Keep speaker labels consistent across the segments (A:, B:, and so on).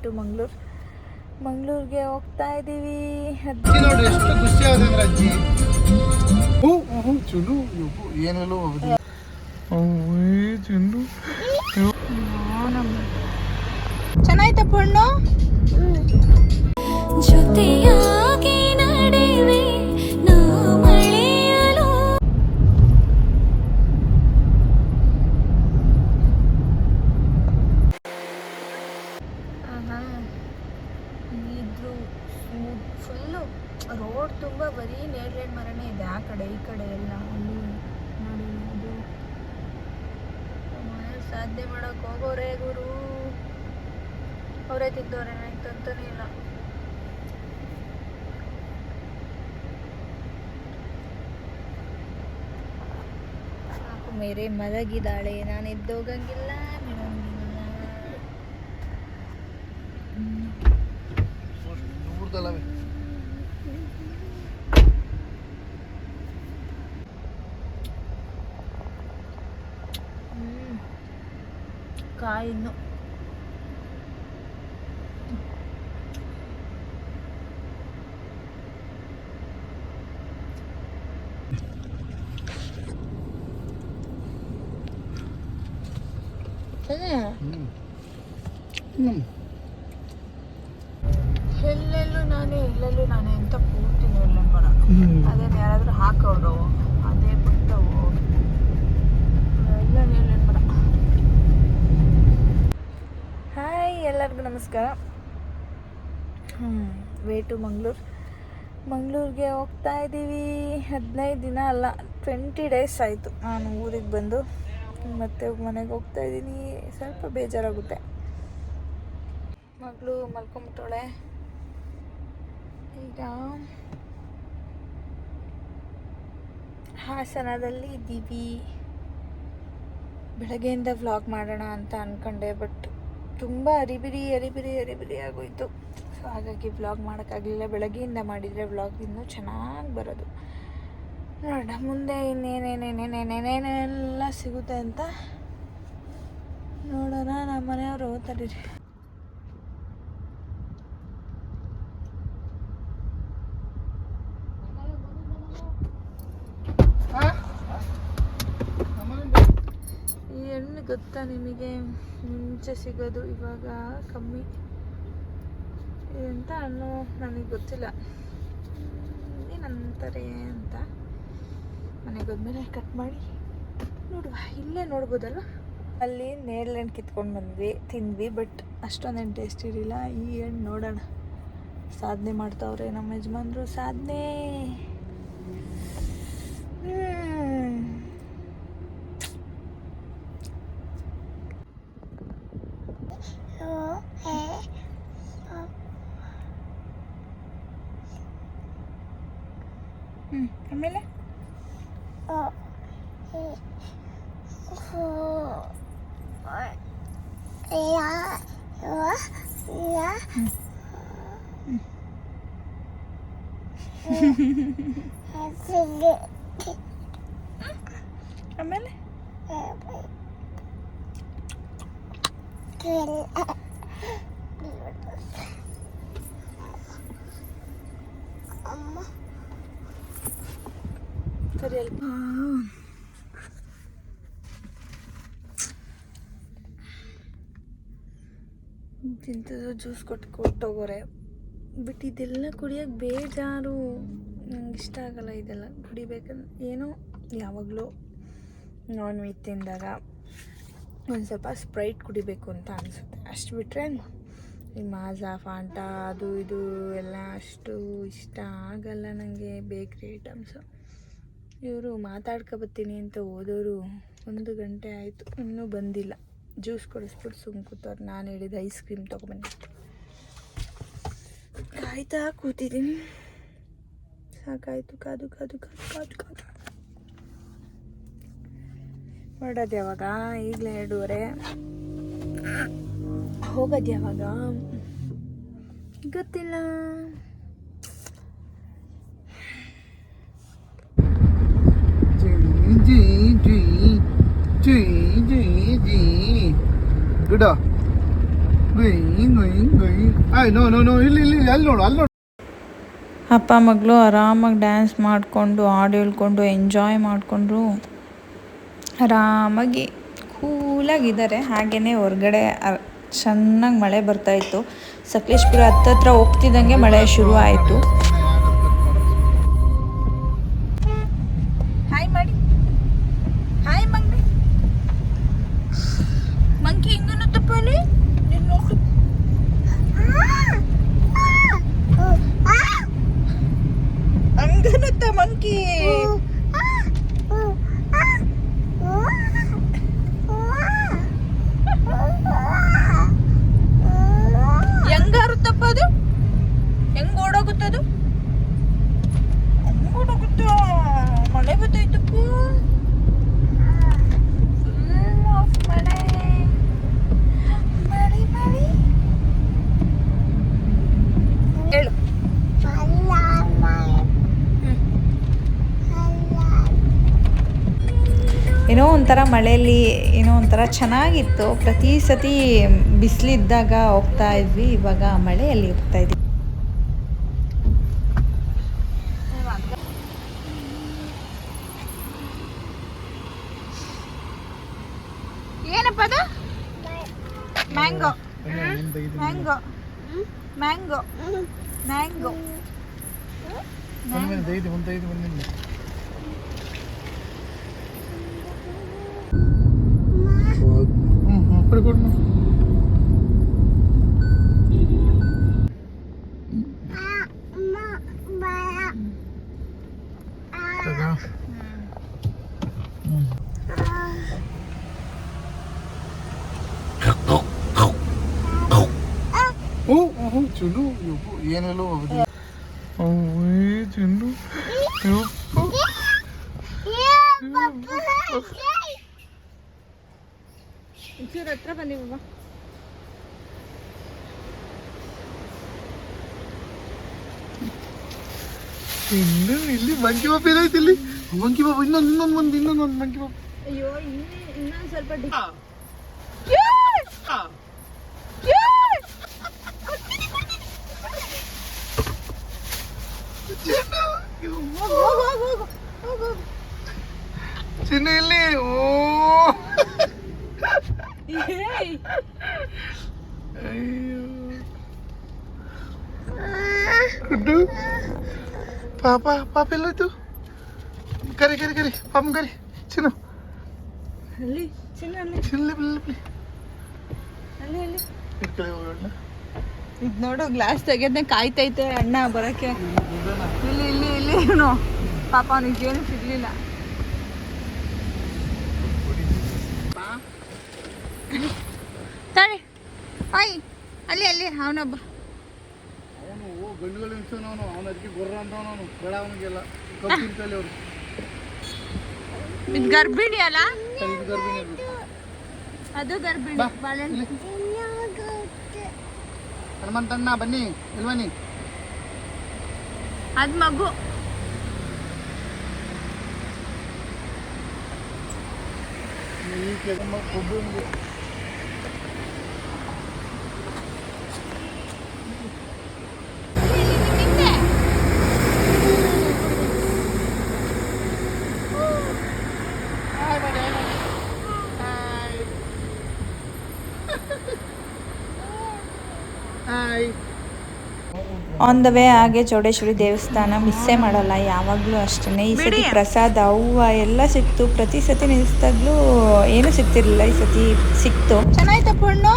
A: To ಮಂಗಳೂರಿಗೆ ಹೋಗ್ತಾ ಇದ್ದೀವಿ.
B: ನೋಡಿ ಎಷ್ಟು ಖುಷಿ ಆಗುತ್ತೆ ಅಜ್ಜಿ. ಚುನು ಏನೆಲ್ಲೋ ಚುನು
A: ಚೆನ್ನಾಯ್ತ ಪುಣ್ಣು ಜೊತೆಯಾಗಿ ನಡೆವೆ ಮಳೆಯಲು. ಇದ್ರು ಫುಲ್ಲು ರೋಡ್ ತುಂಬ ಬರೀ ನೇರಳೆ ಮರನೇ ಇದೆ. ಆ ಕಡೆ ಈ ಕಡೆ ಎಲ್ಲ ಅಲ್ಲಿ ನೋಡಿ ಅದು ಸಾಧನೆ ಮಾಡೋಕೆ ಹೋಗೋರೆ ಗುರು. ಅವರೇ ತಿಂದವ್ರೆ ಅಂತಂತಾನೆ ಇಲ್ಲ. ಸಾಕು ಮೇರೆ ಮಲಗಿದಾಳೆ, ನಾನು ಎದ್ದೋಗಂಗಿಲ್ಲ ಬಿಡೋಂಗಿಲ್ಲ. ಕಾಯಿನ್ನು ಎಲ್ಲೆಲ್ಲೂ ನಾನೇ ಅಂತ ಪೂರ್ತಿ ನೇರಳೆ ಮರ. ಅದೇನು ಯಾರಾದ್ರೂ ಹಾಕೋರು ಅದೇ ಬಿಟ್ಟವು ಎಲ್ಲ ನೇರಳೆ ಮರ. ಹಾಯ್, ಎಲ್ಲರಿಗೂ ನಮಸ್ಕಾರ. ವೇ ಟು ಮಂಗಳೂರಿಗೆ ಹೋಗ್ತಾ ಇದ್ದೀವಿ. 15 ದಿನ ಅಲ್ಲ 20 ಡೇಸ್ ಆಯಿತು ನಾನು ಊರಿಗೆ ಬಂದು. ಮತ್ತೆ ಮನೆಗೆ ಹೋಗ್ತಾ ಇದ್ದೀನಿ. ಸ್ವಲ್ಪ ಬೇಜಾರಾಗುತ್ತೆ. ಮಗಳು ಮಲ್ಕೊಂಬಿಟ್ಟವಳೆ. ಈಗ ಹಾಸನದಲ್ಲಿ ಇದ್ದೀವಿ. ಬೆಳಗ್ಗೆಯಿಂದ ವ್ಲಾಗ್ ಮಾಡೋಣ ಅಂತ ಅಂದ್ಕೊಂಡೆ, ಬಟ್ ತುಂಬ ಅರಿಬಿರಿ ಆಗೋಯ್ತು. ಸೊ ಹಾಗಾಗಿ ವ್ಲಾಗ್ ಮಾಡೋಕ್ಕಾಗಲಿಲ್ಲ. ಬೆಳಗ್ಗೆಯಿಂದ ಮಾಡಿದರೆ ವ್ಲಾಗ್ ಇನ್ನೂ ಚೆನ್ನಾಗಿ ಬರೋದು. ನೋಡೋಣ ಮುಂದೆ ಇನ್ನೇನೇನೇನೇನೇನೇನೆಲ್ಲ ಸಿಗುತ್ತೆ ಅಂತ ನೋಡೋಣ. ನಮ್ಮ ಮನೆಯವರು ತಡೀರಿ. ಈ ಹಣ್ಣು ಗೊತ್ತಾ ನಿಮಗೆ? ಮುಂಚೆ ಸಿಗೋದು, ಇವಾಗ ಕಮ್ಮಿ. ಎಂತ ಹಣ್ಣು ನನಗೆ ಗೊತ್ತಿಲ್ಲ, ಏನಂತಾರೆ ಅಂತ. ಮನೆಗೆ ಹೋದ್ಮೇಲೆ ಕಟ್ ಮಾಡಿ ನೋಡುವ. ಇಲ್ಲೇ ನೋಡ್ಬೋದಲ್ಲ. ಅಲ್ಲಿ ನೇರಳೆ ಹಣ್ಣು ಕಿತ್ಕೊಂಡು ತಿಂದ್ವಿ, ಬಟ್ ಅಷ್ಟೊಂದೇನು ಟೇಸ್ಟ್ ಇರಲಿಲ್ಲ. ಈ ಹಣ್ಣು ನೋಡೋಣ. ಸಾಧನೆ ಮಾಡ್ತಾವ್ರೆ ನಮ್ಮ ಯಜಮಾನ್ರು, ಸಾಧನೆ. ಆಮೇಲೆ ಆಮೇಲೆ ಸರಿ ಅಲ್ಪ. ತಿಂತದ್ದು ಜ್ಯೂಸ್ ಕೊಟ್ಟೋಗೋರೆ. ಬಟ್ ಇದೆಲ್ಲ ಕುಡಿಯೋಕೆ ಬೇಜಾರು. ನಂಗೆ ಇಷ್ಟ ಆಗಲ್ಲ ಇದೆಲ್ಲ ಕುಡಿಬೇಕಂದ್ರೆ. ಏನೋ ಯಾವಾಗಲೂ ನಾನ್ ವೆಜ್ ತಿಂದಾಗ ಒಂದು ಸ್ವಲ್ಪ ಸ್ಪ್ರೈಟ್ ಕುಡಿಬೇಕು ಅಂತ ಅನಿಸುತ್ತೆ. ಅಷ್ಟು ಬಿಟ್ಟರೆ ಈ ಮಾಜಾ, ಫಾಂಟಾ ಅದು ಇದು ಎಲ್ಲ ಅಷ್ಟು ಇಷ್ಟ ಆಗಲ್ಲ ನನಗೆ. ಬೇಕ್ರಿ ಐಟಮ್ಸು. ಇವರು ಮಾತಾಡ್ಕೊಬತ್ತೀನಿ ಅಂತ ಹೋದವರು 1 ಗಂಟೆ ಆಯಿತು, ಇನ್ನೂ ಬಂದಿಲ್ಲ. ಜ್ಯೂಸ್ ಕೊಡಿಸ್ಬಿಟ್ಟು ಸುಮ್ಮ ಕೂತವ್ರು. ನಾನು ಹೇಳಿದ ಐಸ್ ಕ್ರೀಮ್ ತೊಗೊಬನ್ನಿ. ಕಾಯ್ತಾ ಕೂತಿದ್ದೀನಿ. ಸಾಕಾಯಿತು ಕಾದು. ಹೊರಡೋದು ಯಾವಾಗ? ಈಗಲೇ 2:30. ಹೋಗೋದು ಯಾವಾಗ ಗೊತ್ತಿಲ್ಲ.
B: ಗುಡ ನೋ ನೋ ನೋ ಇಲ್ಲಿ ಇಲ್ಲಿ ಅಲ್ಲಿ ನೋಡು ಅಲ್ಲಿ ನೋಡು.
A: ಅಪ್ಪ ಮಗಳು ಆರಾಮಾಗಿ ಡ್ಯಾನ್ಸ್ ಮಾಡಿಕೊಂಡು ಹಾಡು ಹೇಳ್ಕೊಂಡು ಎಂಜಾಯ್ ಮಾಡಿಕೊಂಡ್ರು ಆರಾಮಾಗಿ ಕೂಲಾಗಿದ್ದಾರೆ. ಹಾಗೆಯೇ ಹೊರಗಡೆ ಚೆನ್ನಾಗಿ ಮಳೆ ಬರ್ತಾಯಿತ್ತು. ಸಕಲೇಶ್ಪುರ ಹತ್ತತ್ರ ಹೋಗ್ತಿದ್ದಂಗೆ ಮಳೆ ಶುರು ಆಯಿತು. ಹಾಯ್ ಮಾಡಿ, ಹಾಯ್ ಮಂಗಿ. ಮಂಕಿ ಹಿಂಗನ್ನು ತಪ್ಪಲಿ ಹಂಗನತ್ತ ಮಂಕಿ. ಹೆಂಗಾರುತ್ತಪ್ಪ ಅದು? ಹೆಂಗ್ ಓಡೋಗುತ್ತದು? ಹೆಂಗ್ ಓಡೋಗುತ್ತ? ಮಳೆ ಬತ್ತಾಯ್ತಪ್ಪ, ಮಳೆ ಮಳೆ ಮಳೆ. ಹೇಳು. ಏನೋ ಒಂಥರ ಮಳೆಯಲ್ಲಿ ಏನೋ ಒಂಥರ ಚೆನ್ನಾಗಿತ್ತು. ಪ್ರತಿ ಸತಿ ಬಿಸಿಲಿದ್ದಾಗ ಹೋಗ್ತಾ ಇದ್ವಿ, ಇವಾಗ ಮಳೆಯಲ್ಲಿ ಹೋಗ್ತಾ ಇದ್ವಿ. ಏನಪ್ಪ ಅದು? Mango mango mango mango.
B: ಚುಂಡು ಏನೆಲ್ಲೋ ಚುಂಡು
A: ಒಂಚೂರು ಹತ್ರ ಬಂದಿವ.
B: ಇಲ್ಲಿ ಮಂಕಿ ಪಾಪ ಏನೈತಿ? ಇಲ್ಲಿ ಮಂಕಿ ಪಾಪ ಇನ್ನೊಂದು ಮಂಕಿ ಪಾಪ.
A: ಅಯ್ಯೋ ಇನ್ನೊಂದು ಸ್ವಲ್ಪ
B: ಚಿನ್ನ ಇಲ್ಲಿ. ಓ ಪಾಪ ಪಾಪ ಎಲ್ಲೋಯ್ತು? ಕರಿ ಕರಿ ಕರಿ ಪಾಪ ಕರಿ. ಚಿನ್ನ
A: ಅಲ್ಲಿ ಚಿನ್ನ ಅಲ್ಲಿ
B: ಚಿನ್ನ
A: ಅಲ್ಲಿ ಅಲ್ಲಿ
B: ಇಟ್ಕೊಳ್ಳಿ ಹೋಗೋಣ.
A: ಇದು ನೋಡು, ಗ್ಲಾಸ್ ತೆಗೆದ್ನೆ ಕಾಯ್ತೈತೆ ಅಣ್ಣ ಬರೋಕ್ಕೆ. ಇಲ್ಲಿ ಇಲ್ಲಿ ಇಲ್ಲಿ ಇವನು ಪಾಪ ಅವನಿಗೇನು ಸಿಗ್ಲಿಲ್ಲ. ತಾಳಿ ಆಯ್ ಅಲ್ಲಿ ಅಲ್ಲಿ ಅವನೊಬ್ಬ.
B: ಅವನು ಗಂಡುಗಳು ನಿಲ್ಸೋನವನು, ಅವನ ಅದಕ್ಕೆ ಗೊರ್ರ ಅಂತವನು ಬೇಡ ಅವನಿಗೆಲ್ಲ ಕಬ್ಬಿರ್ತಲ್ಲಿ ಅವರು.
A: ಇದು ಗರ್ಭಿಣಿ ಅಲ್ಲ?
B: ಇದು ಗರ್ಭಿಣಿ
A: ಅದು ಗರ್ಭಿಣಿ. ಬಾಳೆಹಣ್ಣು
B: ಹನುಮಂತಣ್ಣ ಬನ್ನಿ, ಇಲ್ಲಿ ಬನ್ನಿ.
A: ಅದು ಮಗು. ಆನ್ ದ ವೇ ಹಾಗೆ ಚೌಡೇಶ್ವರಿ ದೇವಸ್ಥಾನ ಮಿಸ್ಸೇ ಮಾಡಲ್ಲ, ಯಾವಾಗಲೂ ಅಷ್ಟೇ. ಈ ಸತಿ ಪ್ರಸಾದ ಹೂವು ಎಲ್ಲ ಸಿಕ್ತು. ಪ್ರತಿ ಸತಿ ನಿಲ್ಲಿಸಿದಾಗಲೂ ಏನೂ ಸಿಗ್ತಿರ್ಲಿಲ್ಲ, ಈ ಸತಿ ಸಿಕ್ತು. ಚೆನ್ನಾಯ್ತಪ್ಪ ಹಣ್ಣು.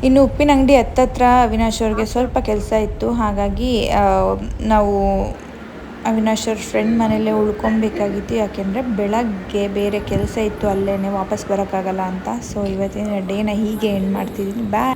A: ಇನ್ನು ಉಪ್ಪಿನ ಅಂಗಡಿ ಹತ್ತತ್ರ ಅವಿನಾಶ್ ಅವ್ರಿಗೆ ಸ್ವಲ್ಪ ಕೆಲಸ ಇತ್ತು. ಹಾಗಾಗಿ ನಾವು ಅವಿನಾಶ್ ಅವ್ರ ಫ್ರೆಂಡ್ ಮನೇಲೇ ಉಳ್ಕೊಬೇಕಾಗಿತ್ತು. ಯಾಕೆಂದರೆ ಬೆಳಗ್ಗೆ ಬೇರೆ ಕೆಲಸ ಇತ್ತು, ಅಲ್ಲೇ ವಾಪಸ್ ಬರೋಕ್ಕಾಗಲ್ಲ ಅಂತ. ಸೊ ಇವತ್ತಿನ ಡೇನ ಹೀಗೆ ಎಂಡ್ ಮಾಡ್ತಿದ್ದೀನಿ. ಬಾಯ್.